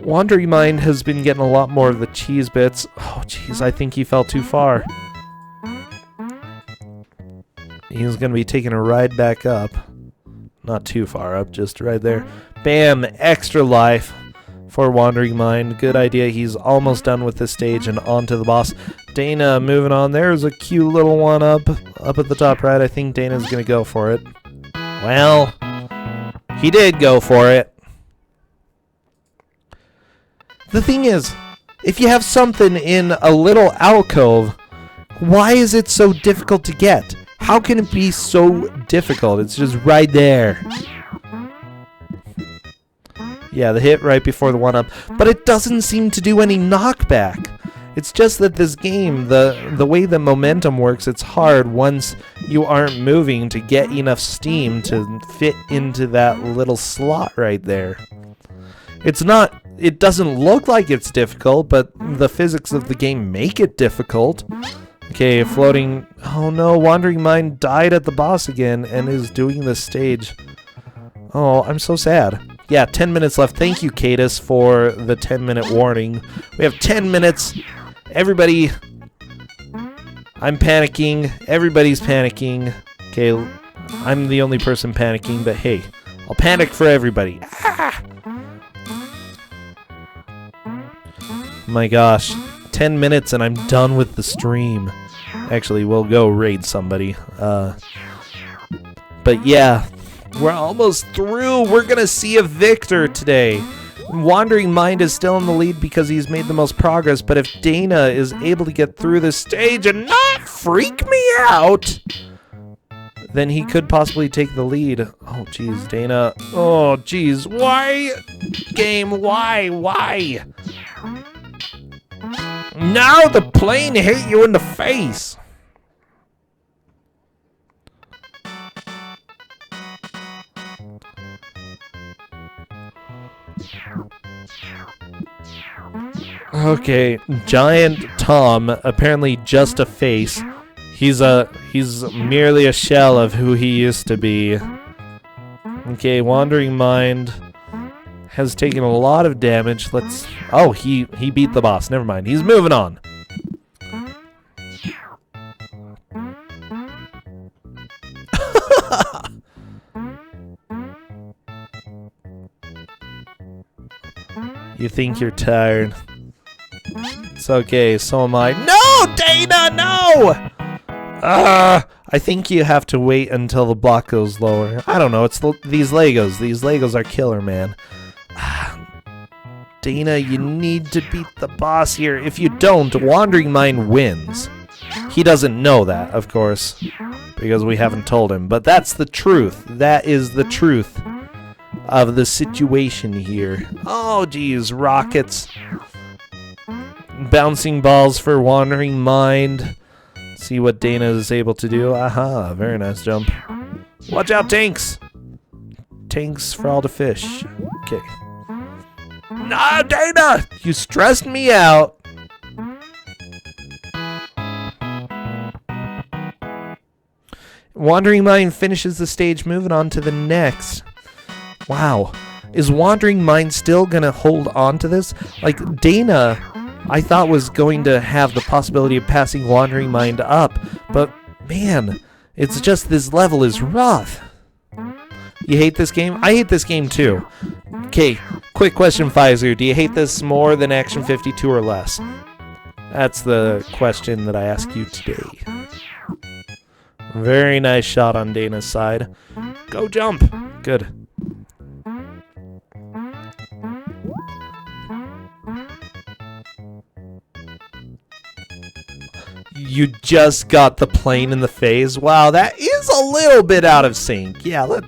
Wandering Mind has been getting a lot more of the cheese bits. Oh, jeez, I think he fell too far. He's going to be taking a ride back up. Not too far up, just right there. Bam! Extra life for Wandering Mind. Good idea. He's almost done with this stage and on to the boss. Dana moving on. There's a cute little one up at the top right. I think Dana's going to go for it. Well, he did go for it. The thing is, if you have something in a little alcove, why is it so difficult to get? How can it be so difficult? It's just right there. Yeah, the hit right before the one-up. But it doesn't seem to do any knockback. It's just that this game, the way the momentum works, it's hard once you aren't moving to get enough steam to fit into that little slot right there. It doesn't look like it's difficult, but the physics of the game make it difficult. Okay, floating. Oh no, Wandering Mind died at the boss again and is doing this stage. Oh, I'm so sad. Yeah, 10 minutes left. Thank you, Cadus, for the 10-minute warning. We have 10 minutes. Everybody, I'm panicking. Everybody's panicking. Okay, I'm the only person panicking, but hey, I'll panic for everybody. Ah! My gosh, 10 minutes and I'm done with the stream. Actually, we'll go raid somebody. But yeah, we're almost through. We're gonna see a victor today. Wandering Mind is still in the lead because he's made the most progress, but if Dana is able to get through this stage and not freak me out, then he could possibly take the lead. Oh, jeez, Dana. Oh, jeez. Why? Game, why? Why? Now the plane hit you in the face. Okay, Giant Tom, apparently just a face. He's merely a shell of who he used to be. Okay, Wandering Mind has taken a lot of damage. Let's... Oh, he beat the boss. Never mind. He's moving on. You think you're tired. It's okay, so am I. No, Dana, no! I think you have to wait until the block goes lower. I don't know, it's these Legos. These Legos are killer, man. Dana, you need to beat the boss here. If you don't, Wandering Mind wins. He doesn't know that, of course, because we haven't told him. But that's the truth. That is the truth of the situation here. Oh, geez, rockets. Bouncing balls for Wandering Mind. See what Dana is able to do. Aha, very nice jump. Watch out, tanks! Tanks for all the fish. Okay. No, Dana! You stressed me out. Wandering Mind finishes the stage, moving on to the next. Wow. Is Wandering Mind still gonna hold on to this? Like, Dana, I thought was going to have the possibility of passing Wandering Mind up, but man, it's just this level is rough. You hate this game? I hate this game too. Okay, quick question, Pfizer. Do you hate this more than Action 52 or less? That's the question that I ask you today. Very nice shot on Dana's side. Go jump. Good. You just got the plane in the face. Wow, that is a little bit out of sync. Yeah,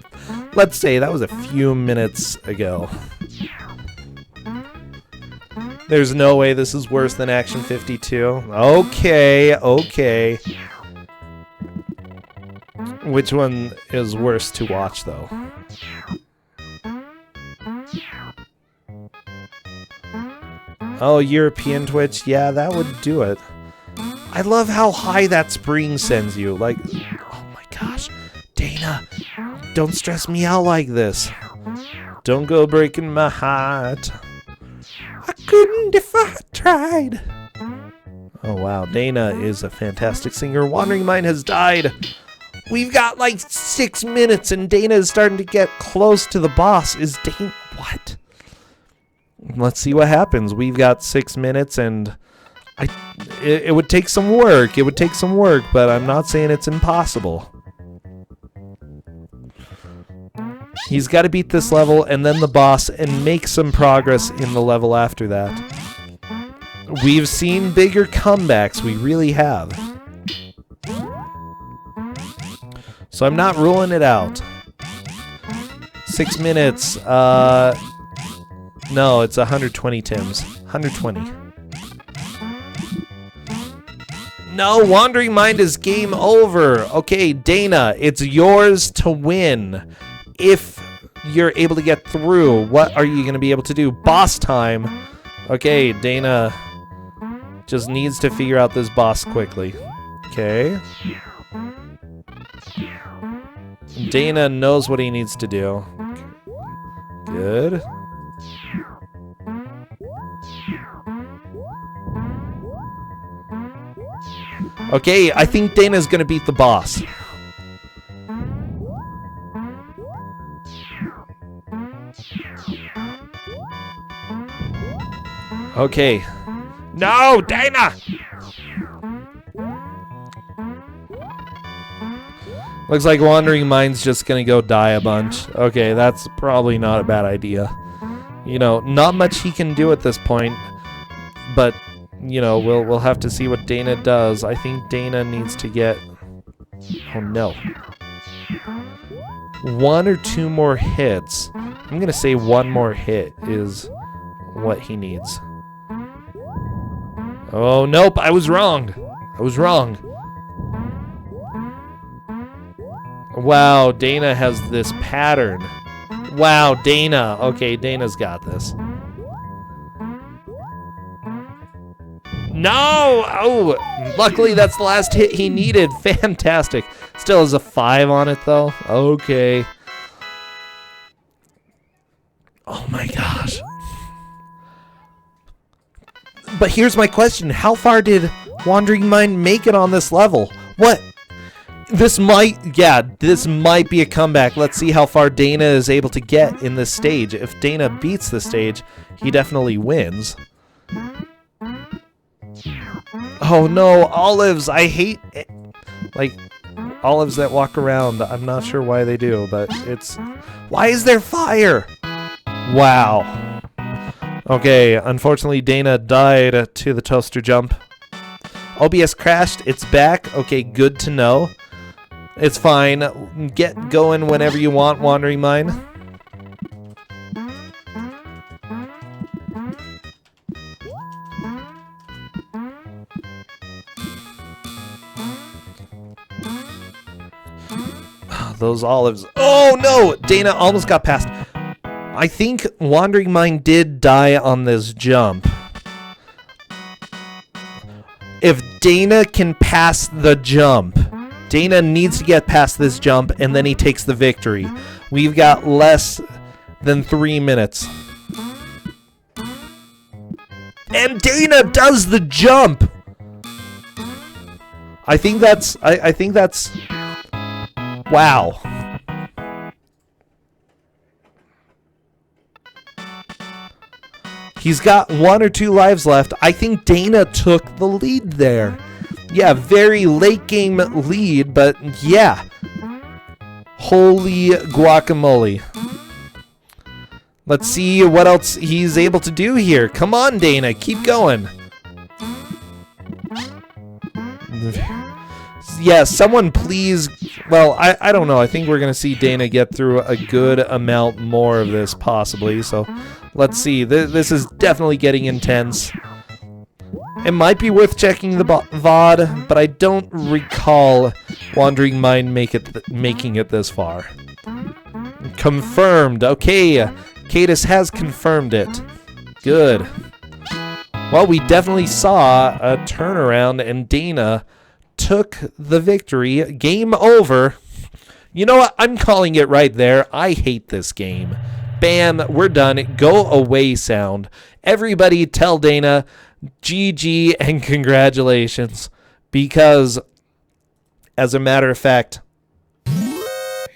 let's say that was a few minutes ago. There's no way this is worse than Action 52. Okay, okay. Which one is worse to watch, though? Oh, European Twitch? Yeah, that would do it. I love how high that spring sends you. Like, oh my gosh. Dana, don't stress me out like this. Don't go breaking my heart. I couldn't if I tried. Oh wow, Dana is a fantastic singer. Wandering Mind has died. We've got like 6 minutes and Dana is starting to get close to the boss. Is Dana... What? Let's see what happens. We've got 6 minutes and... It would take some work. It would take some work, but I'm not saying it's impossible. He's got to beat this level and then the boss and make some progress in the level after that. We've seen bigger comebacks. We really have. So I'm not ruling it out. 6 minutes. No, it's 120 Tims. 120. No, Wandering Mind is game over. Okay, Dana, it's yours to win. If you're able to get through, what are you going to be able to do? Boss time. Okay, Dana just needs to figure out this boss quickly. Okay. Dana knows what he needs to do. Good. Okay, I think Dana's gonna beat the boss. Okay. No, Dana! Looks like Wandering Mind's just gonna go die a bunch. Okay, that's probably not a bad idea. You know, not much he can do at this point, but you know, we'll have to see what Dana does. I think Dana needs to get... Oh no. 1 or 2 more hits. I'm gonna say 1 more hit is what he needs. Oh nope, I was wrong. I was wrong. Wow, Dana has this pattern. Wow, Dana. Okay, Dana's got this. No! Oh, luckily that's the last hit he needed. Fantastic. Still has a 5 on it, though. Okay. Oh, my gosh. But here's my question. How far did Wandering Mind make it on this level? What? This might be a comeback. Let's see how far Dana is able to get in this stage. If Dana beats the stage, he definitely wins. Oh no, olives! I hate it. Like olives that walk around. I'm not sure why they do, but it's... Why is there fire? Wow. Okay, unfortunately Dana died to the toaster jump. OBS crashed. It's back. Okay, good to know. It's fine. Get going whenever you want, Wandering Mind. Those olives. Oh no! Dana almost got past. I think Wandering Mind did die on this jump. If Dana can pass the jump, Dana needs to get past this jump and then he takes the victory. We've got less than 3 minutes. And Dana does the jump! I think that's... Wow. He's got 1 or 2 lives left. I think Dana took the lead there. Yeah, very late game lead, but yeah. Holy guacamole. Let's see what else he's able to do here. Come on, Dana, keep going. Yeah, someone please... Well, I don't know. I think we're going to see Dana get through a good amount more of this, possibly. So, let's see. This is definitely getting intense. It might be worth checking the VOD, but I don't recall Wandering Mind making it this far. Confirmed. Okay, Cadus has confirmed it. Good. Well, we definitely saw a turnaround, and Dana took the victory. Game over. You know what? I'm calling it right there. I hate this game. Bam, we're done. Go away sound. Everybody tell Dana GG and congratulations. Because, as a matter of fact,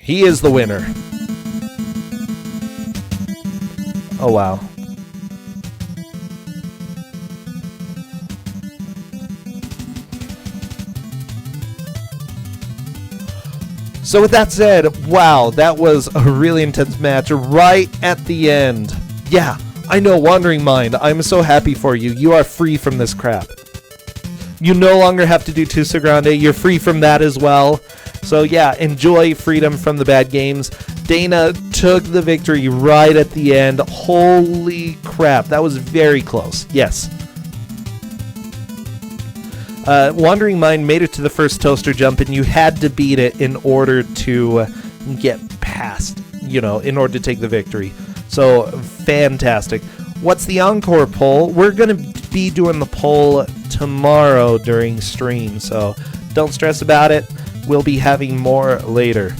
he is the winner. Oh, wow. So with that said, wow, that was a really intense match right at the end. Yeah, I know, Wandering Mind, I'm so happy for you. You are free from this crap. You no longer have to do Twosogrande. You're free from that as well. So yeah, enjoy freedom from the bad games. Dana took the victory right at the end. Holy crap, that was very close. Yes. Wandering Mind made it to the first toaster jump, and you had to beat it in order to get past, in order to take the victory. So, fantastic. What's the encore poll? We're going to be doing the poll tomorrow during stream, so don't stress about it. We'll be having more later.